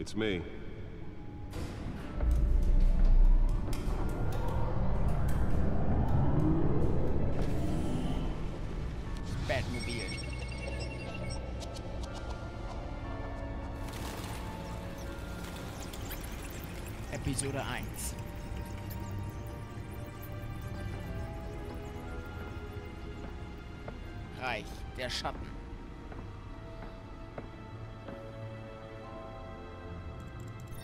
It's me. Batmobil. Episode 1. Reich der Schatten.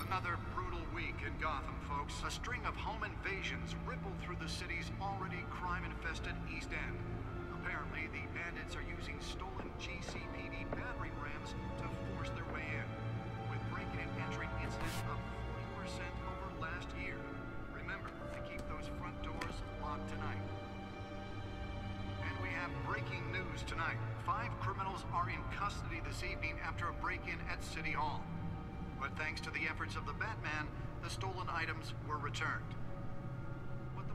Another brutal week in Gotham, folks. A string of home invasions rippled through the city's already crime-infested East End. Apparently, the bandits are using stolen GCPD battering rams to force their way in, with breaking and entering incidents up 40% over last year. Remember to keep those front doors locked tonight. And we have breaking news tonight. 5 criminals are in custody this evening after a break-in at City Hall. But thanks to the efforts of the Batman, the stolen items were returned.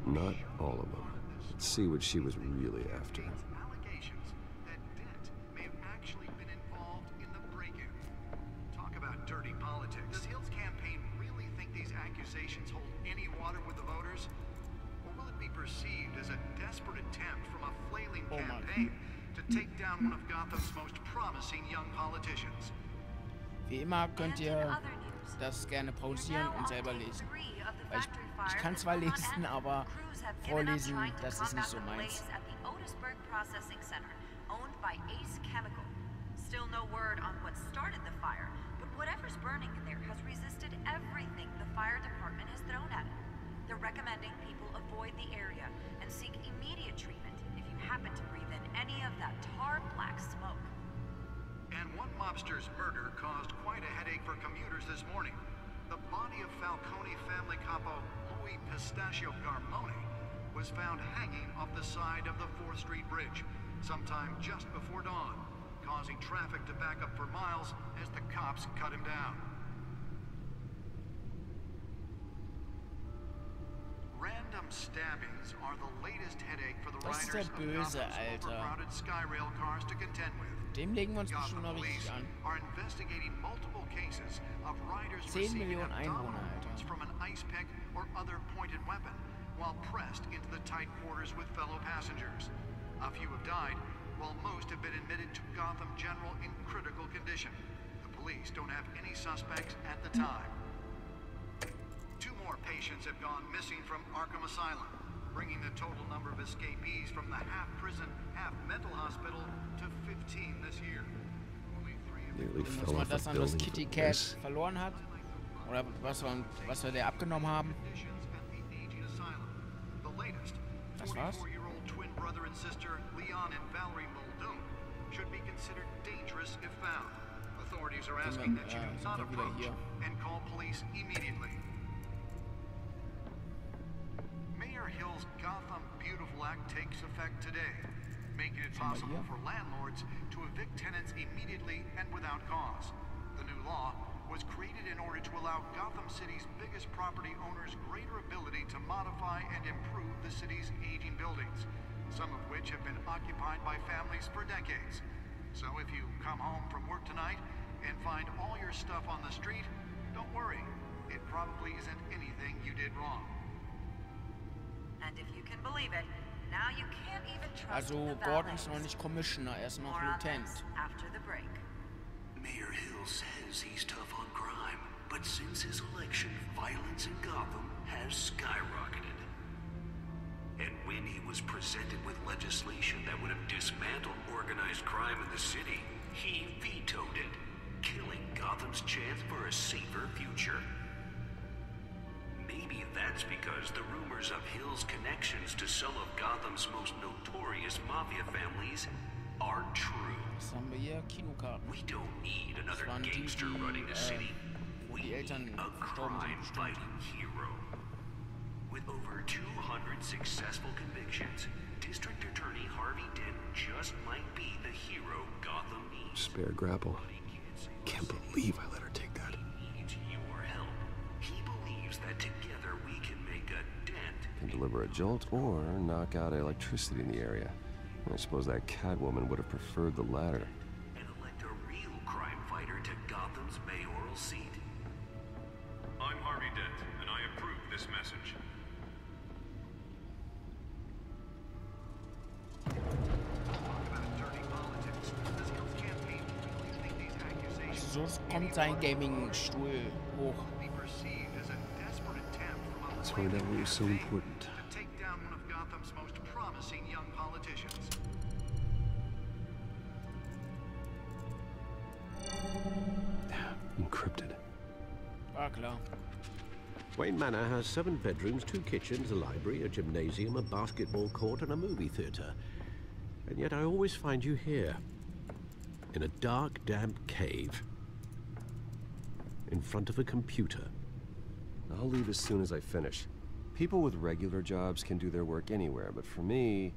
Not all of them. Let's see what she was really after. Allegations that Dent may have actually been involved in the break-in. Talk about dirty politics. Does Hill's campaign really think these accusations hold any water with the voters? Or will it be perceived as a desperate attempt from a flailing campaign to take down one of Gotham's most promising young politicians? Wie immer könnt ihr das gerne pausieren und selber lesen. Weil ich kann zwar lesen, aber vorlesen, das ist nicht so meins. Still no word on what started the fire, but whatever's burning in there has resisted everything the fire department has thrown at it. They're recommending people avoid the area and seek immediate treatment if you happen to breathe in any of that tar black smoke. And one mobster's murder caused quite a headache for commuters this morning. The body of Falcone family capo Louis Pistachio Garmone was found hanging off the side of the 4th Street Bridge sometime just before dawn, causing traffic to back up for miles as the cops cut him down. Random stabbings are the latest headache for the Das ist riders der of Böse, Gotham's Alter. overcrowded Skyrail cars to contend with. Dem legen wir uns bestimmt Gotham noch police richtig an. are investigating multiple cases of riders 10 receiving Millionen abdominal Einwohner, Alter. wounds from an ice pick or other pointed weapon while pressed into the tight quarters with fellow passengers. A few have died, while most have been admitted to Gotham General in critical condition. The police don't have any suspects at the time. 2 more patients have gone missing from Arkham Asylum, bringing the total number of escapees from the half-prison, half-mental hospital to 15 this year. Only 3 have Nearly Muss fell man off das a an, was building Kitty for Cat this. verloren hat? Oder was wir der abgenommen haben? conditions at the aging asylum. The latest, Das war's? 44-year-old twin brother and sister Leon and Valerie Muldoon should be considered dangerous if found. Authorities are asking that you do sind not wir wieder approach hier. and call police immediately. Mayor Hill's Gotham Beautiful Act takes effect today, making it possible for landlords to evict tenants immediately and without cause. The new law was created in order to allow Gotham City's biggest property owners greater ability to modify and improve the city's aging buildings, some of which have been occupied by families for decades. So if you come home from work tonight and find all your stuff on the street, don't worry. It probably isn't anything you did wrong. And if you can believe it, now you can't even trust Also the Gordon ist noch valets. nicht Commissioner, er ist noch More on Lieutenant. this after the break. Mayor Hill says he's tough on crime, but since his election, violence in Gotham has skyrocketed. And when he was presented with legislation that would have dismantled organized crime in the city, he vetoed it, killing Gotham's chance for a safer future. Maybe that's because the rumors of Hill's connections to some of Gotham's most notorious mafia families are true. Was haben wir hier? Kinokarten. We don't need another waren die, gangster die, running the city. We die need Eltern a verstorben sind, bestimmt. crime-fighting hero. With over 200 successful convictions, District Attorney Harvey Dent just might be the hero Gotham needs. Spare grapple. Can't believe I let her take that. He needs your help. He believes that together we can make a dent. Can deliver a jolt or knock out electricity in the area. I suppose that Catwoman would have preferred the latter. And elect a real crime fighter to Gotham's mayoral seat. So kommt sein Gaming-Stuhl hoch. Be perceived as a desperate attempt from a Let's find out what was so important. to take down one of Gotham's most promising young politicians. Encrypted. Ah, klar. Wayne Manor has 7 bedrooms, 2 kitchens, a library, a gymnasium, a basketball court, and a movie theatre. And yet I always find you here, in a dark, damp cave, in front of a computer. I'll leave as soon as I finish. People with regular jobs can do their work anywhere, but for me,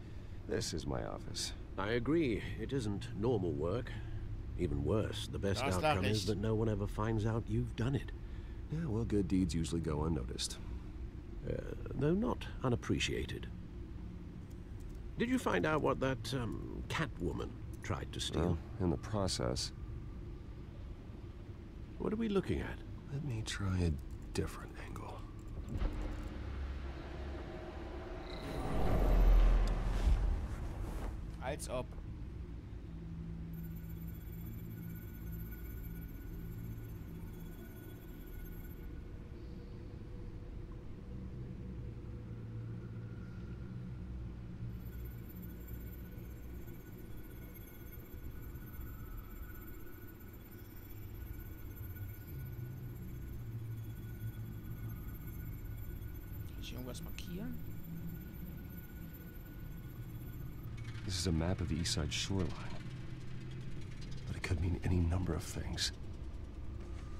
this is my office. I agree, it isn't normal work. Even worse, the best That's outcome lovely. is that no one ever finds out you've done it. Yeah, well, good deeds usually go unnoticed. Though not unappreciated. Did you find out what that, Catwoman tried to steal? Well, in the process, What are we looking at? let me try a different angle. Als ob. Kann ich irgendwas markieren? This is a map of the East Side shoreline. But it could mean any number of things.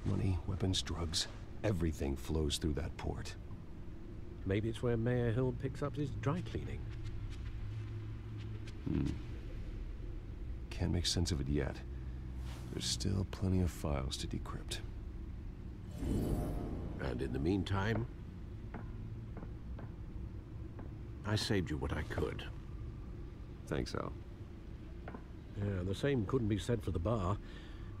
Money, weapons, drugs, everything flows through that port. Maybe it's where Mayor Hill picks up his dry cleaning. Can't make sense of it yet. There's still plenty of files to decrypt. And in the meantime, I saved you what I could. Thanks, Al. Yeah, the same couldn't be said for the bar.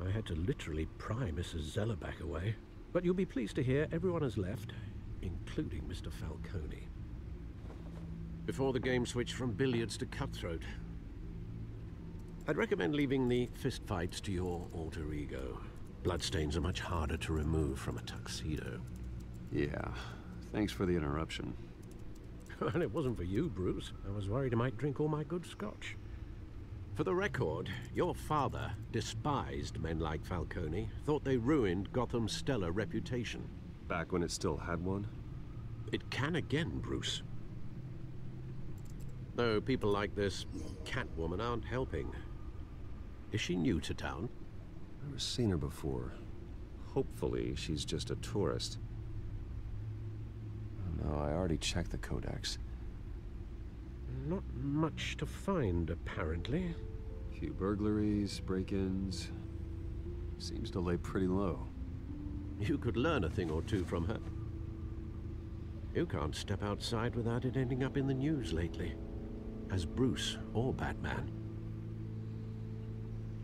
I had to literally pry Mrs. Zellerback away. But you'll be pleased to hear everyone has left, including Mr. Falcone. Before the game switched from billiards to cutthroat. I'd recommend leaving the fistfights to your alter ego. Bloodstains are much harder to remove from a tuxedo. Yeah, thanks for the interruption. And it wasn't for you, Bruce. I was worried I might drink all my good scotch. For the record, your father despised men like Falcone, thought they ruined Gotham's stellar reputation. Back when it still had one? It can again, Bruce. Though people like this Catwoman aren't helping. Is she new to town? Never seen her before. Hopefully, she's just a tourist. Oh, no, I already checked the codex. Not much to find, apparently. Few burglaries, break-ins. Seems to lay pretty low. You could learn a thing or two from her. You can't step outside without it ending up in the news lately. As Bruce or Batman.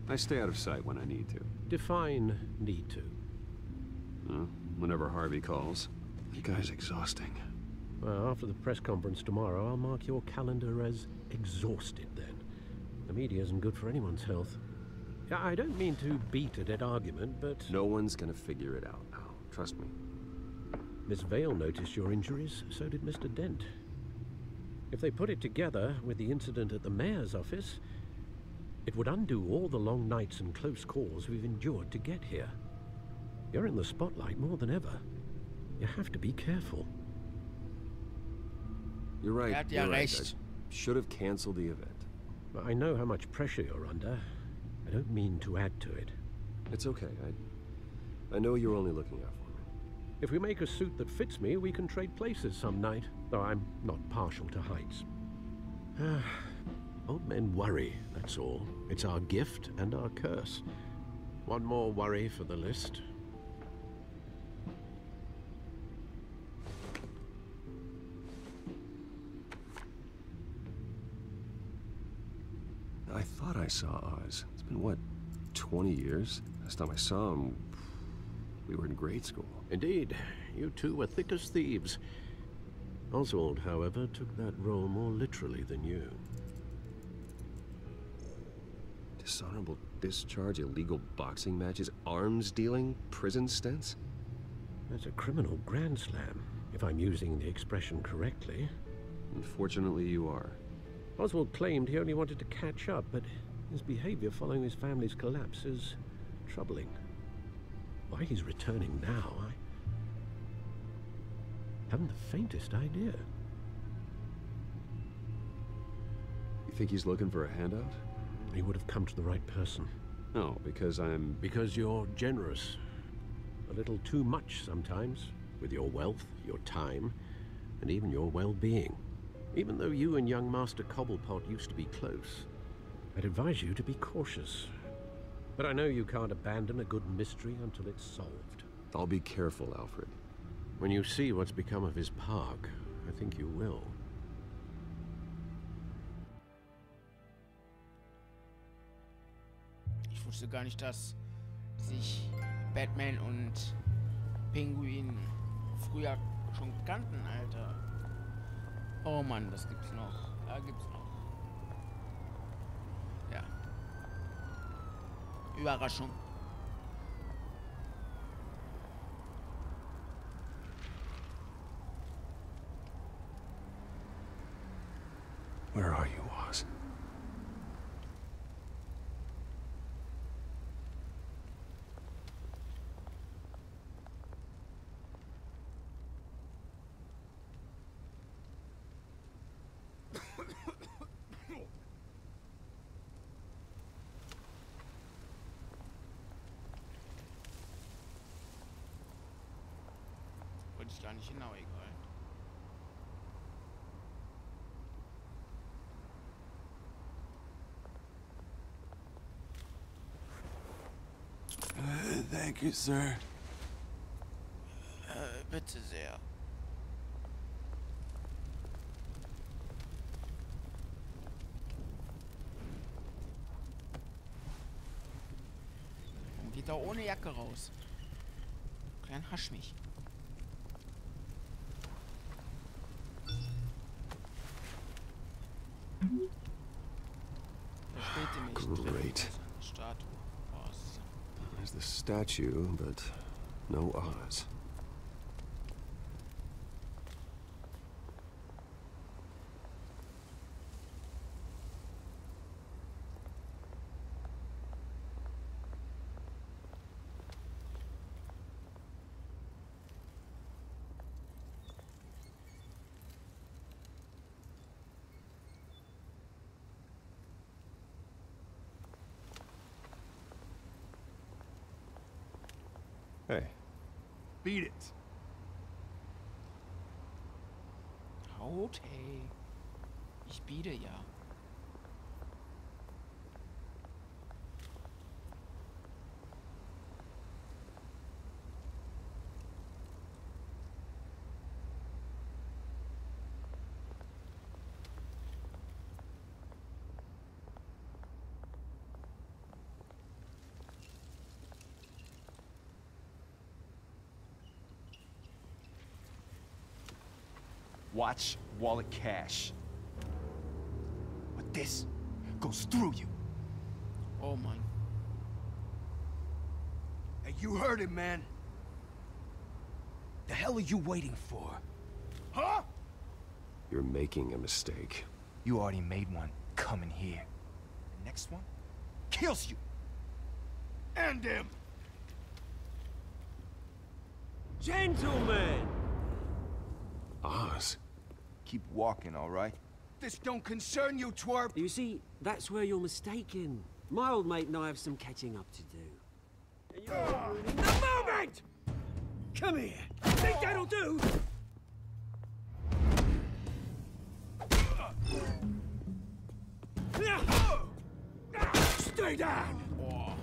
I stay out of sight when I need to. Define need to. Whenever Harvey calls. The guy's exhausting. Well, after the press conference tomorrow, I'll mark your calendar as exhausted then. The media isn't good for anyone's health. I don't mean to beat a dead argument, but... No one's gonna figure it out, Al. Trust me. Miss Vale noticed your injuries, so did Mr. Dent. If they put it together with the incident at the mayor's office, it would undo all the long nights and close calls we've endured to get here. You're in the spotlight more than ever. You have to be careful. You're right. hat ja you're right. recht. I should have canceled the event. I know how much pressure you're under. I don't mean to add to it. It's okay. I know you're only looking out for me. If we make a suit that fits me, we can trade places some night, though I'm not partial to heights. Old men worry, that's all. It's our gift and our curse. One more worry for the list. I thought I saw Oz. It's been, what, 20 years? Last time I saw him, we were in grade school. Indeed, you two were thick as thieves. Oswald, however, took that role more literally than you. Dishonorable discharge, illegal boxing matches, arms dealing, prison stints? That's a criminal grand slam, if I'm using the expression correctly. Unfortunately, you are. Oswald claimed he only wanted to catch up, but his behavior following his family's collapse is troubling. Why he's returning now, I haven't the faintest idea. You think he's looking for a handout? He would have come to the right person. No, because I'm... Because you're generous. A little too much sometimes, with your wealth, your time, and even your well-being. Even though you and young Master Cobblepot used to be close, I'd advise you to be cautious. But I know you can't abandon a good mystery until it's solved. I'll be careful, Alfred. When you see what's become of his park, I think you will. Ich wusste gar nicht, dass sich Batman und Pinguin früher schon kannten, Alter. Oh Mann, das gibt's noch. Da gibt's noch. Ja. Überraschung. Where are you, Oz? Wollte ich gar nicht genau, egal. Thank you, sir. Bitte sehr. Warum geht er ohne Jacke raus? Klein Haschmich. Great. Statue. Oz. There's the statue, but no Oz. Hey. Beat it. Haut, hey. Ich biete ja. Watch wallet cash. But this goes through you. Oh Mann. Hey, you heard it, man. The hell are you waiting for? Huh? You're making a mistake. You already made one coming here. The next one kills you. And him. Gentlemen! Oz? Keep walking, all right? This don't concern you, twerp. You see, that's where you're mistaken. My old mate and I have some catching up to do. And you're ruining the moment! Come here. Think that'll do? Stay down! Boah.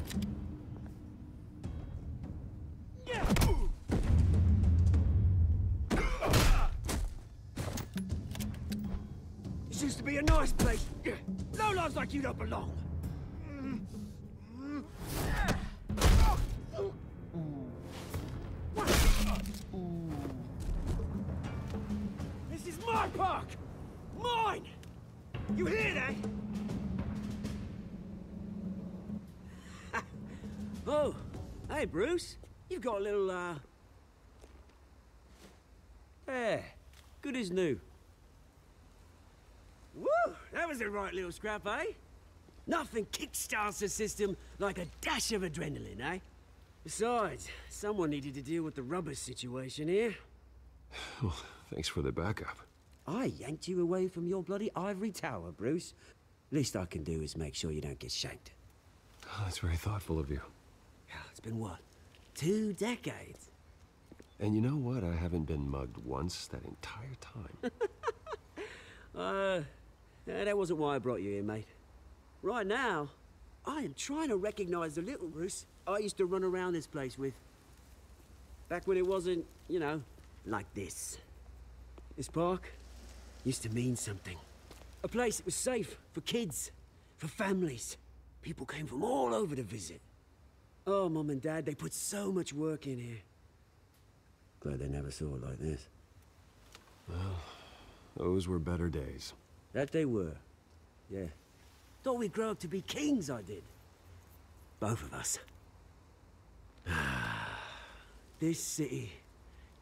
This used to be a nice place. No lives like you don't belong. This is my park! Mine! You hear that? Hey, Bruce. You've got a little, Yeah, good as new. Woo! That was a right little scrap, eh? Nothing kickstarts the system like a dash of adrenaline, eh? Besides, someone needed to deal with the rubber situation here. Well, thanks for the backup. I yanked you away from your bloody ivory tower, Bruce. Least I can do is make sure you don't get shanked. Oh, that's very thoughtful of you. It's been what? 2 decades? And you know what? I haven't been mugged once that entire time. That wasn't why I brought you here, mate. Right now, I am trying to recognize the little Bruce I used to run around this place with. Back when it wasn't, you know, like this. This park used to mean something. A place that was safe for kids, for families. People came from all over to visit. Oh, Mum and Dad, they put so much work in here. Glad they never saw it like this. Well, those were better days. That they were. Yeah. Thought we'd grow up to be kings, I did. Both of us. This city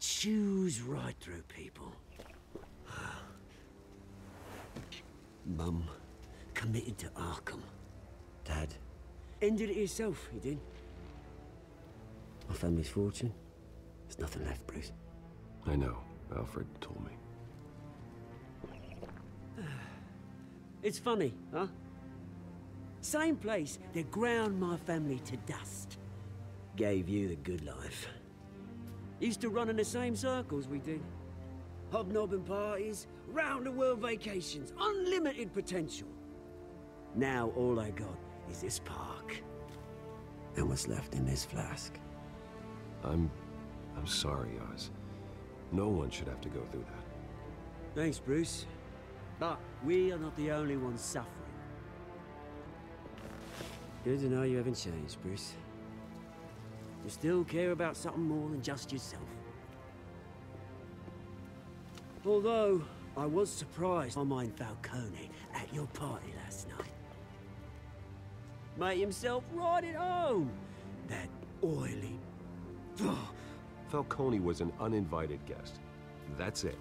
chews right through people. Mum committed to Arkham. Dad ended it himself, he did. My family's fortune. There's nothing left, Bruce. I know. Alfred told me. It's funny, huh? Same place that ground my family to dust. Gave you the good life. Used to run in the same circles we did. Hobnobbing parties, round-the-world vacations, unlimited potential. Now all I got is this park. And what's left in this flask. I'm sorry, Oz. No one should have to go through that. Thanks, Bruce. But we are not the only ones suffering. Good to know you haven't changed, Bruce. You still care about something more than just yourself. Although, I was surprised I mind Falcone at your party last night. Made himself right at home. That oily... Falcone was an uninvited guest. That's it.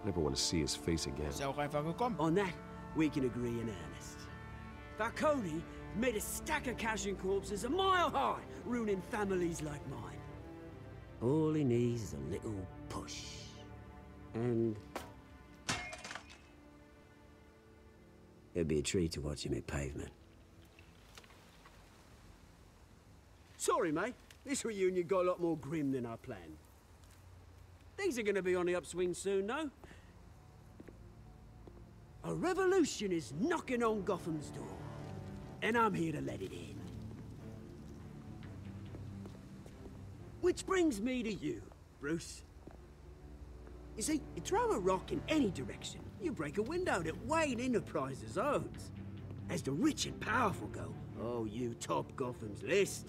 Never want to see his face again. Ist ja auch einfach gekommen. On that, we can agree in earnest. Falcone made a stack of cashing corpses a mile high, ruining families like mine. All he needs is a little push. And... it'd be a treat to watch him hit pavement. Sorry, mate. This reunion got a lot more grim than I planned. Things are gonna be on the upswing soon, no? A revolution is knocking on Gotham's door. And I'm here to let it in. Which brings me to you, Bruce. You see, you throw a rock in any direction, you break a window that Wayne Enterprises owns. As the rich and powerful go, oh, you top Gotham's list.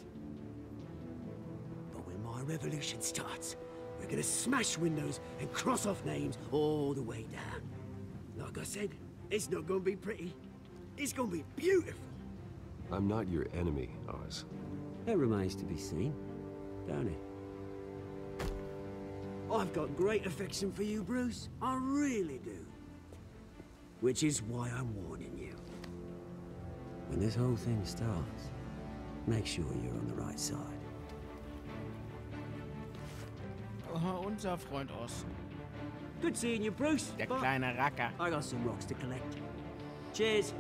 But when my revolution starts, we're gonna smash windows and cross off names all the way down. Like I said, it's not gonna be pretty. It's gonna be beautiful. I'm not your enemy, Oz. That remains to be seen, don't it? I've got great affection for you, Bruce. I really do. Which is why I'm warning you. When this whole thing starts, make sure you're on the right side. Unser Freund Oz. Good seeing you, Bruce. Der but kleine Racker. I got some rocks to collect. Cheers.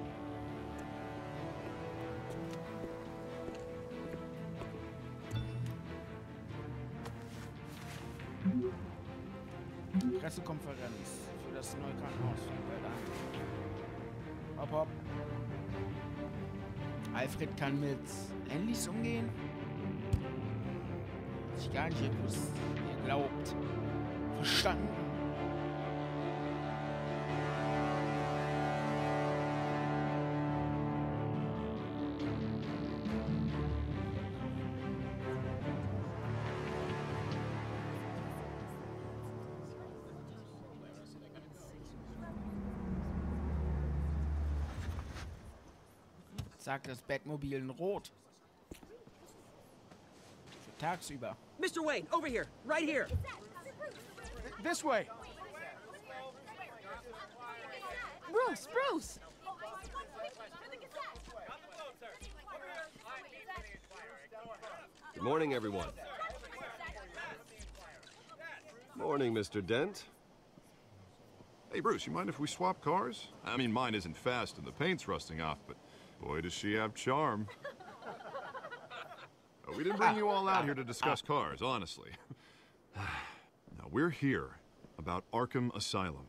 Pressekonferenz für das neue Krankenhaus. Hopp, hopp. Alfred kann mit Handys umgehen. Was ich gar nicht gewusst, geglaubt. Verstanden. Sagt das Batmobil in Rot. Tagsüber. Mr. Wayne, over here, right here. This way. Bruce! Good morning, everyone. Morning, Mr. Dent. Hey, Bruce, you mind if we swap cars? I mean, mine isn't fast and the paint's rusting off, but boy, does she have charm. Oh, we didn't bring you all out here to discuss cars, honestly. Now, we're here about Arkham Asylum.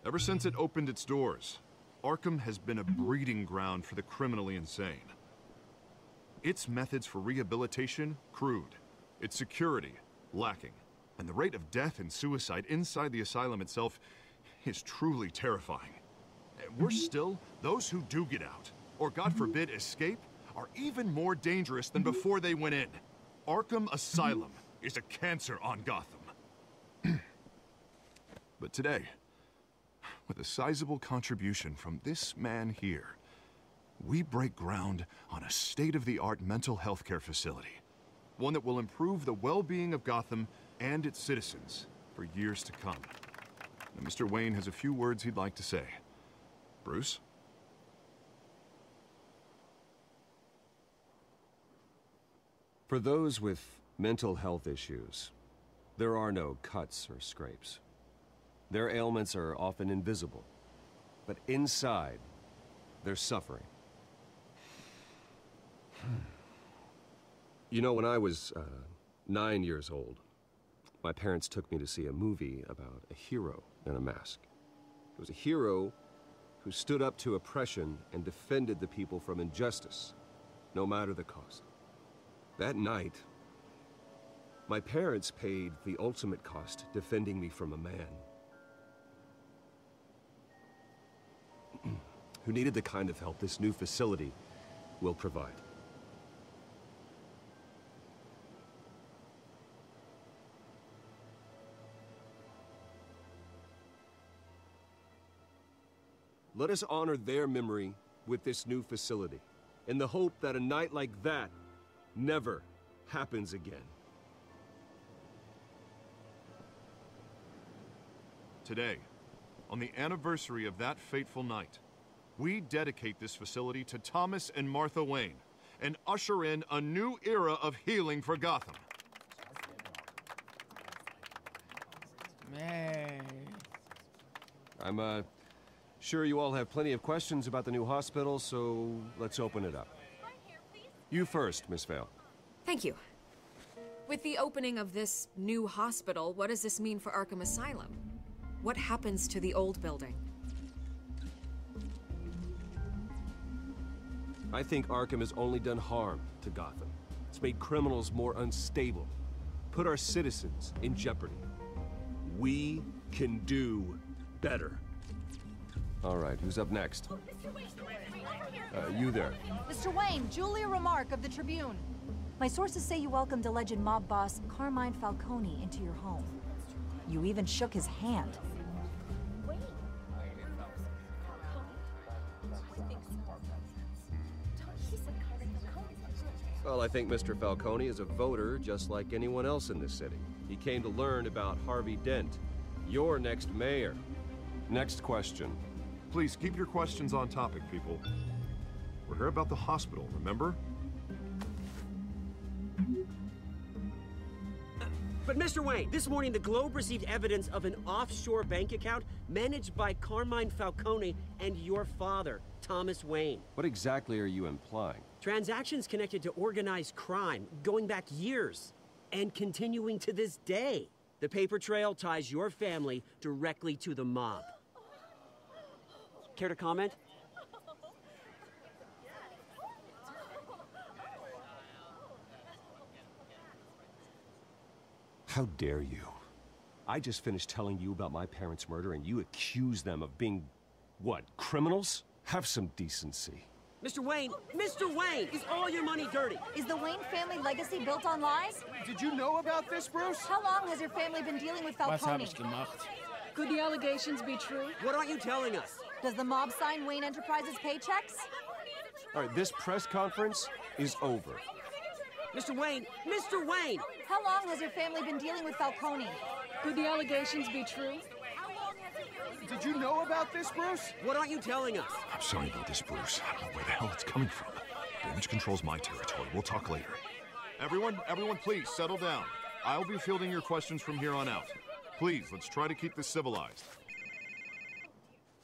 Ever since it opened its doors, Arkham has been a breeding ground for the criminally insane. Its methods for rehabilitation, crude. Its security, lacking. And the rate of death and suicide inside the asylum itself is truly terrifying. Worse still, those who do get out, or God forbid escape, are even more dangerous than before they went in. Arkham Asylum is a cancer on Gotham. But today, with a sizable contribution from this man here, we break ground on a state-of-the-art mental health care facility. One that will improve the well-being of Gotham and its citizens for years to come. Now, Mr. Wayne has a few words he'd like to say. Bruce? For those with mental health issues, there are no cuts or scrapes. Their ailments are often invisible, but inside, they're suffering. You know, when I was 9 years old, my parents took me to see a movie about a hero in a mask. It was a hero who stood up to oppression and defended the people from injustice, no matter the cost. That night, my parents paid the ultimate cost defending me from a man who needed the kind of help this new facility will provide. Let us honor their memory with this new facility, in the hope that a night like that never happens again. Today, on the anniversary of that fateful night, we dedicate this facility to Thomas and Martha Wayne and usher in a new era of healing for Gotham. Man. I'm sure you all have plenty of questions about the new hospital, so let's open it up. You first, Miss Vale. Thank you. With the opening of this new hospital, what does this mean for Arkham Asylum? What happens to the old building? I think Arkham has only done harm to Gotham. It's made criminals more unstable, put our citizens in jeopardy. We can do better. All right, who's up next? You there. Mr. Wayne, Julia Remark of the Tribune. My sources say you welcomed alleged mob boss Carmine Falcone into your home. You even shook his hand. Well, I think Mr. Falcone is a voter just like anyone else in this city. He came to learn about Harvey Dent, your next mayor. Next question. Please keep your questions on topic, people. We're here about the hospital, remember? But Mr. Wayne, this morning the Globe received evidence of an offshore bank account managed by Carmine Falcone and your father, Thomas Wayne. What exactly are you implying? Transactions connected to organized crime, going back years, and continuing to this day. The paper trail ties your family directly to the mob. Care to comment? How dare you? I just finished telling you about my parents' murder and you accuse them of being, what, criminals? Have some decency. Mr. Wayne, is all your money dirty? Is the Wayne family legacy built on lies? Did you know about this, Bruce? How long has your family been dealing with Was hab Falcone? ich gemacht? Could the allegations be true? What aren't you telling us? Does the mob sign Wayne Enterprises paychecks? All right, this press conference is over. Mr. Wayne! Mr. Wayne! How long has your family been dealing with Falcone? Could the allegations be true? Did you know about this, Bruce? What aren't you telling us? I'm sorry about this, Bruce. I don't know where the hell it's coming from. Damage control's my territory. We'll talk later. Everyone, please, settle down. I'll be fielding your questions from here on out. Please, let's try to keep this civilized.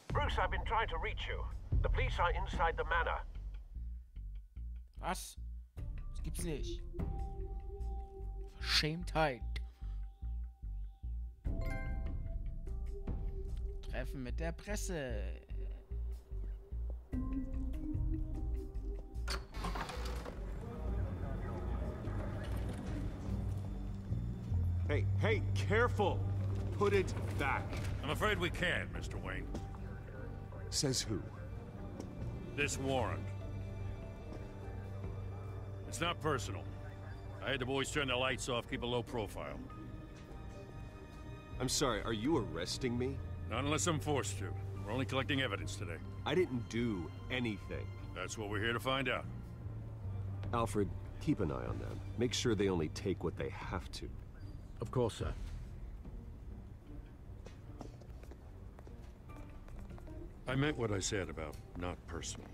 Bruce, I've been trying to reach you. The police are inside the manor. Was? Das gibt's nicht. Verschämtheit. Treffen mit der Presse. Hey, careful! Put it back. I'm afraid we can't, Mr. Wayne. Says who? This warrant. It's not personal. I had the boys turn the lights off, keep a low profile. I'm sorry, are you arresting me? Not unless I'm forced to. We're only collecting evidence today. I didn't do anything. That's what we're here to find out. Alfred, keep an eye on them. Make sure they only take what they have to. Of course, sir. I meant what I said about not personal.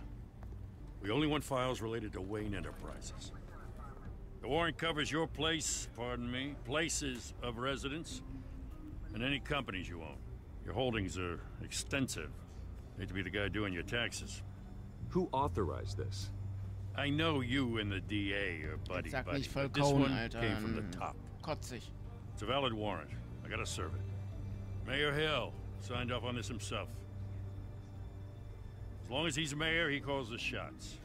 We only want files related to Wayne Enterprises. The warrant covers your place, pardon me, places of residence, and any companies you own. Your holdings are extensive. Hate to be the guy doing your taxes. Who authorized this? I know you and the DA are buddy-buddy, Sag nicht but this Falcone, one Alter. came from the top. Kotzig. It's a valid warrant. I gotta serve it. Mayor Hill signed off on this himself. As long as he's mayor, he calls the shots.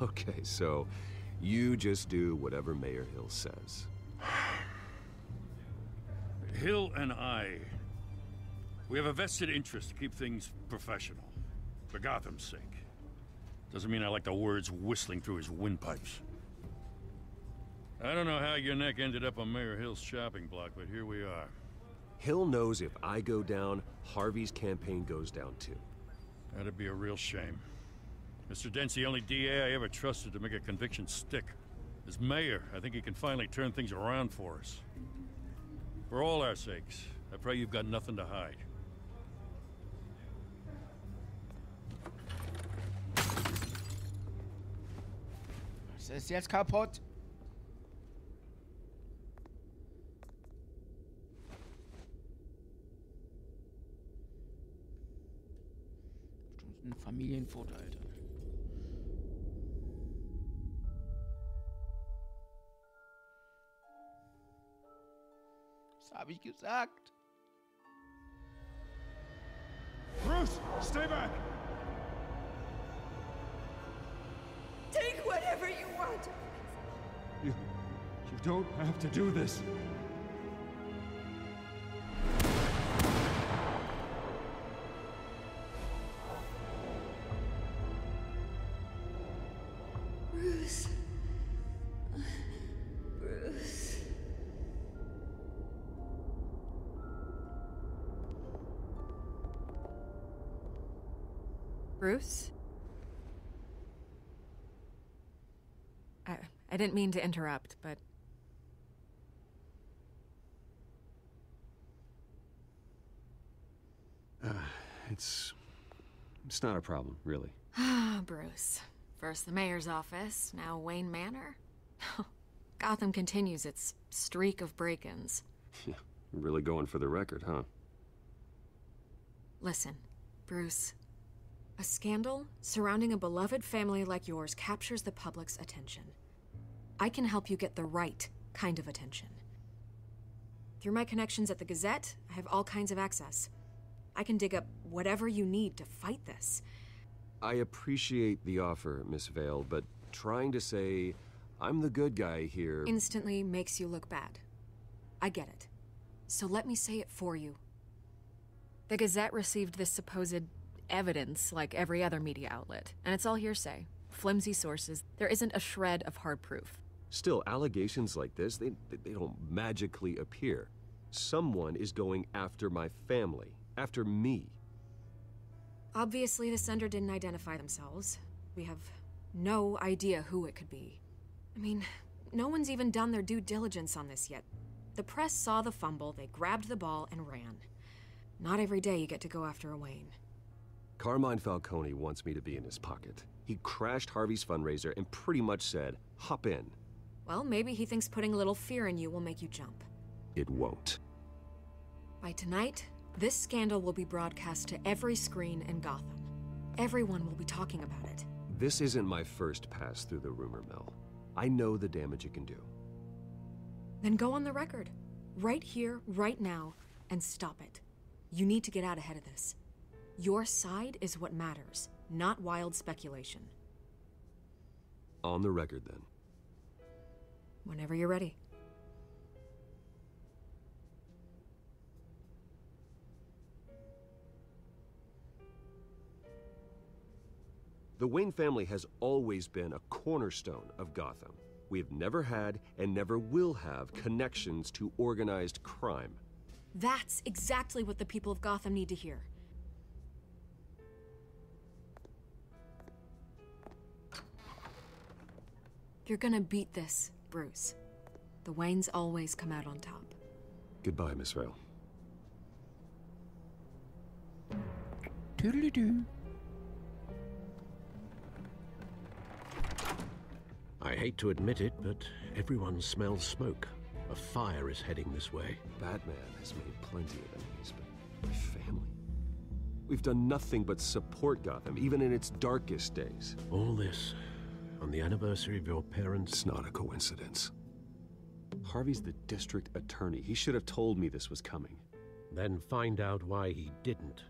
Okay, so you just do whatever Mayor Hill says. Hill and I, we have a vested interest to keep things professional. For Gotham's sake. Doesn't mean I like the words whistling through his windpipes. I don't know how your neck ended up on Mayor Hill's shopping block, but here we are. Hill knows if I go down, Harvey's campaign goes down too. That'd be a real shame. Mr. Dent's the only DA I ever trusted to make a conviction stick. As mayor, I think he can finally turn things around for us. For all our sakes, I pray you've got nothing to hide. Was ist jetzt kaputt? Bestimmt ein Familienfoto, Alter. Was habe ich gesagt? Bruce, stay back! Take whatever you want. You don't have to do this. Bruce. Bruce. Bruce? I didn't mean to interrupt, but... It's not a problem, really. Ah, Bruce. First the mayor's office, now Wayne Manor. Gotham continues its streak of break-ins. Yeah, you're really going for the record, huh? Listen, Bruce. A scandal surrounding a beloved family like yours captures the public's attention. I can help you get the right kind of attention. Through my connections at the Gazette, I have all kinds of access. I can dig up whatever you need to fight this. I appreciate the offer, Miss Vale, but trying to say I'm the good guy here... Instantly makes you look bad. I get it. So let me say it for you. The Gazette received this supposed evidence like every other media outlet, and it's all hearsay. Flimsy sources. There isn't a shred of hard proof. Still, allegations like this, they don't magically appear. Someone is going after my family, after me. Obviously, the sender didn't identify themselves. We have no idea who it could be. I mean, no one's even done their due diligence on this yet. The press saw the fumble, they grabbed the ball and ran. Not every day you get to go after a Wayne. Carmine Falcone wants me to be in his pocket. He crashed Harvey's fundraiser and pretty much said, hop in. Well, maybe he thinks putting a little fear in you will make you jump. It won't. By tonight, this scandal will be broadcast to every screen in Gotham. Everyone will be talking about it. This isn't my first pass through the rumor mill. I know the damage it can do. Then go on the record. Right here, right now, and stop it. You need to get out ahead of this. Your side is what matters, not wild speculation. On the record, then. Whenever you're ready. The Wayne family has always been a cornerstone of Gotham. We have never had and never will have connections to organized crime. That's exactly what the people of Gotham need to hear. You're gonna beat this, Bruce. The Waynes always come out on top. Goodbye, Miss Vale. Toodly-doo. I hate to admit it, but everyone smells smoke. A fire is heading this way. Batman has made plenty of enemies, but my family? We've done nothing but support Gotham, even in its darkest days. All this on the anniversary of your parents'... It's not a coincidence. Harvey's the district attorney. He should have told me this was coming. Then find out why he didn't.